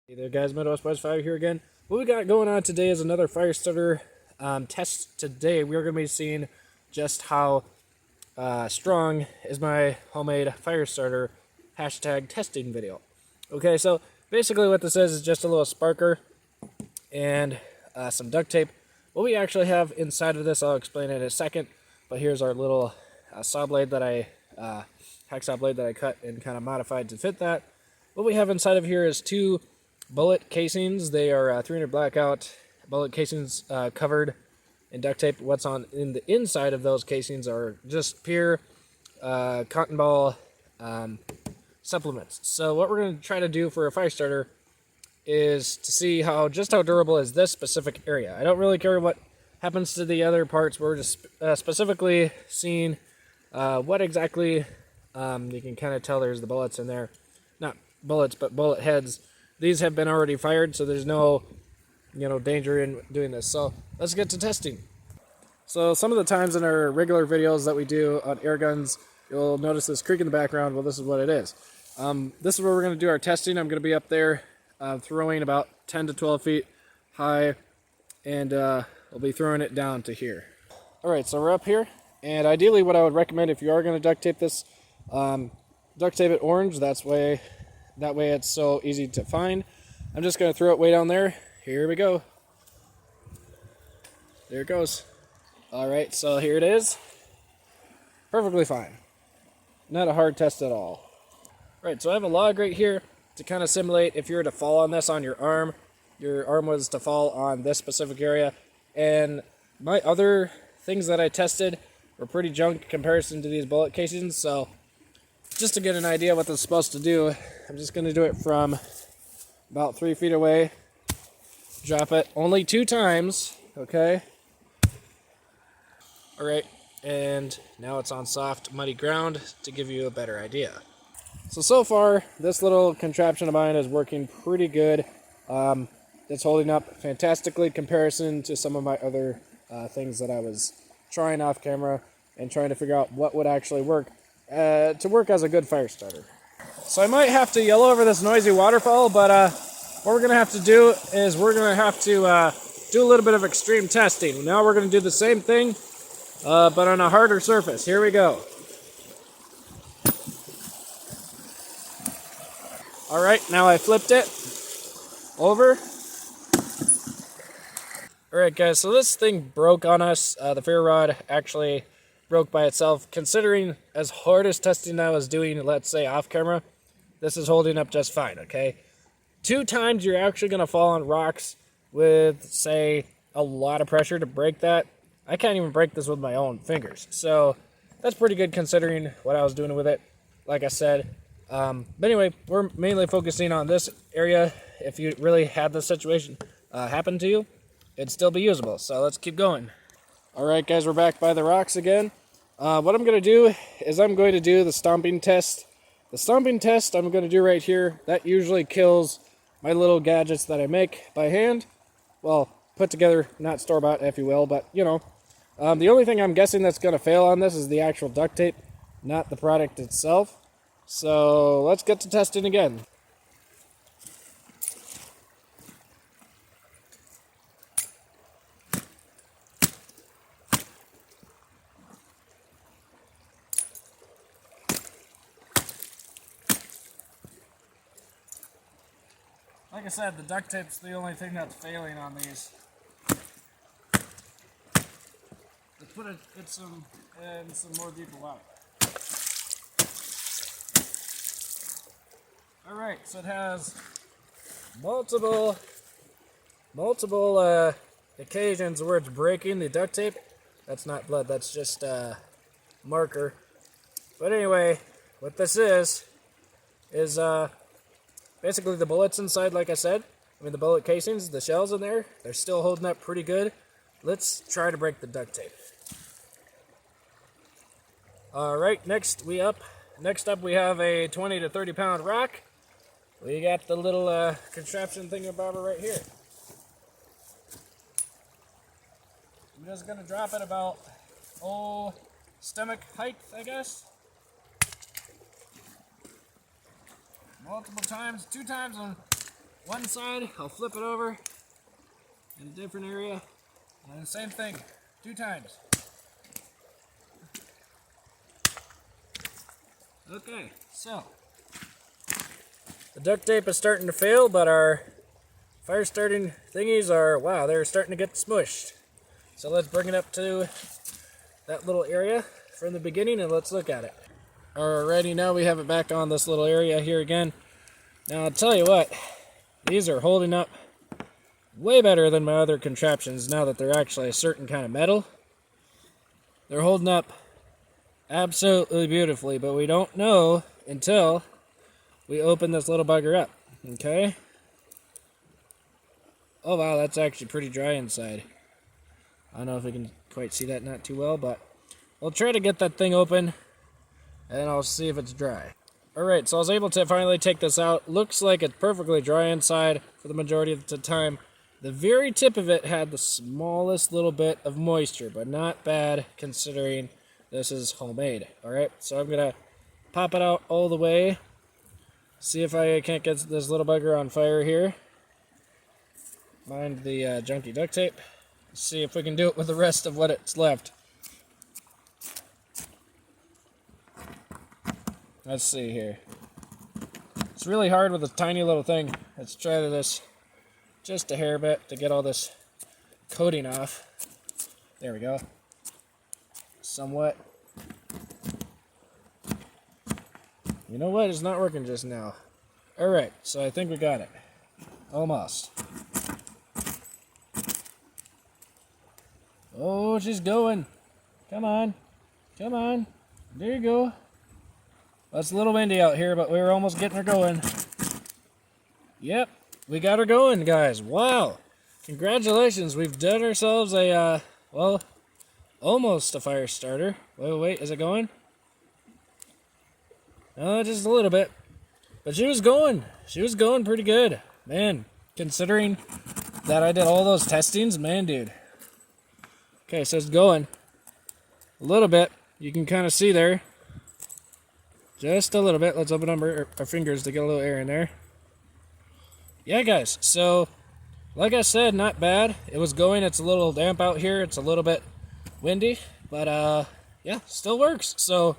Hey there guys, Fier here again. What we got going on today is another fire starter test. Today we are going to be seeing just how strong is my homemade fire starter hashtag testing video. Okay, so basically what this is just a little sparker and some duct tape. What we actually have inside of this I'll explain in a second, but here's our little saw blade that hacksaw blade that I cut and kind of modified to fit that. What we have inside of here is two bullet casings. They are 300 blackout bullet casings covered in duct tape. What's on in the inside of those casings are just pure cotton ball supplements. So what we're going to try to do for a fire starter is to see just how durable is this specific area. I don't really care what happens to the other parts. We're just specifically seeing what exactly you can kind of tell there's the bullets in there. Not bullets, but bullet heads. These have been already fired, so there's no, danger in doing this. So let's get to testing. So some of the times in our regular videos that we do on air guns, you'll notice this creak in the background. Well, this is what it is. This is where we're going to do our testing. I'm going to be up there throwing about 10 to 12 feet high, and I'll be throwing it down to here. All right, so we're up here, and ideally what I would recommend if you are going to duct tape this, duct tape it orange. That way it's so easy to find. I'm just going to throw it way down there. Here we go. There it goes. Alright, so here it is. Perfectly fine. Not a hard test at all. Right, so I have a log right here to kind of simulate if you were to fall on this on your arm was to fall on this specific area. And my other things that I tested were pretty junk in comparison to these bullet casings, so just to get an idea what this is supposed to do, I'm just going to do it from about 3 feet away. Drop it only 2 times, okay? Alright, and now it's on soft, muddy ground to give you a better idea. So far, this little contraption of mine is working pretty good. It's holding up fantastically in comparison to some of my other things that I was trying off camera and trying to figure out what would actually work. To work as a good fire starter. So I might have to yell over this noisy waterfall, but what we're going to have to do is we're going to have to do a little bit of extreme testing. Now we're going to do the same thing, but on a harder surface. Here we go. Alright, now I flipped it over. Alright guys, so this thing broke on us. The fier rod actually broke by itself. Considering as hard as testing I was doing, let's say off camera, this is holding up just fine, okay? 2 times you're actually going to fall on rocks with, say, a lot of pressure to break that. I can't even break this with my own fingers. So that's pretty good considering what I was doing with it, like I said. But anyway, we're mainly focusing on this area. If you really had this situation happen to you, it'd still be usable. So let's keep going. Alright guys, we're back by the rocks again. What I'm going to do is I'm going to do the stomping test. The stomping test I'm going to do right here. That usually kills my little gadgets that I make by hand. Well, put together, not store-bought if you will, but the only thing I'm guessing that's going to fail on this is the actual duct tape, not the product itself. So let's get to testing again. Like I said, the duct tape's the only thing that's failing on these. Let's put it in some more deeper water. Alright, so it has multiple occasions where it's breaking the duct tape. That's not blood, that's just marker. But anyway, what this is basically the bullets inside, like I said. The bullet casings, the shells in there, they're still holding up pretty good. Let's try to break the duct tape. Alright, next up we have a 20 to 30 pound rock. We got the little contraption thingamabobber right here. I'm just going to drop it about, stomach height, I guess. Multiple times, 2 times on one side, I'll flip it over in a different area, and the same thing, 2 times. Okay, so the duct tape is starting to fail, but our fire starting thingies are, wow, they're starting to get smushed. So let's bring it up to that little area from the beginning and let's look at it. Alrighty, now we have it back on this little area here again. Now I'll tell you what, these are holding up way better than my other contraptions now that they're actually a certain kind of metal. They're holding up absolutely beautifully, but we don't know until we open this little bugger up. Okay? Oh wow, that's actually pretty dry inside. I don't know if we can quite see that, not too well, but we'll try to get that thing open and I'll see if it's dry. Alright, so I was able to finally take this out. Looks like it's perfectly dry inside for the majority of the time. The very tip of it had the smallest little bit of moisture, but not bad considering this is homemade. Alright, so I'm going to pop it out all the way. See if I can't get this little bugger on fire here. Mind the junky duct tape. See if we can do it with the rest of what it's left. Let's see here. It's really hard with a tiny little thing. Let's try this just a hair bit to get all this coating off. There we go. Somewhat. You know what? It's not working just now. Alright, so I think we got it. Almost. Oh, she's going. Come on. Come on. There you go. Well, it's a little windy out here, but we were almost getting her going. Yep, we got her going, guys. Wow. Congratulations. We've done ourselves a, well, almost a fire starter. Wait, is it going? Just a little bit. But she was going. She was going pretty good. Man, considering that I did all those testings, man, dude. Okay, so it's going a little bit. You can kind of see there. Just a little bit. Let's open up our fingers to get a little air in there. Yeah, guys. So, like I said, not bad. It was going. It's a little damp out here. It's a little bit windy. But, yeah, still works. So,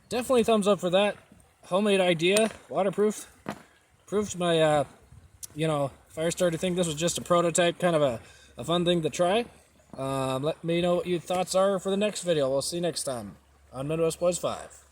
definitely thumbs up for that. Homemade idea. Waterproof. Proved my, fire starter thing. This was just a prototype. Kind of a fun thing to try. Let me know what your thoughts are for the next video. We'll see you next time on Midwest Boys 5.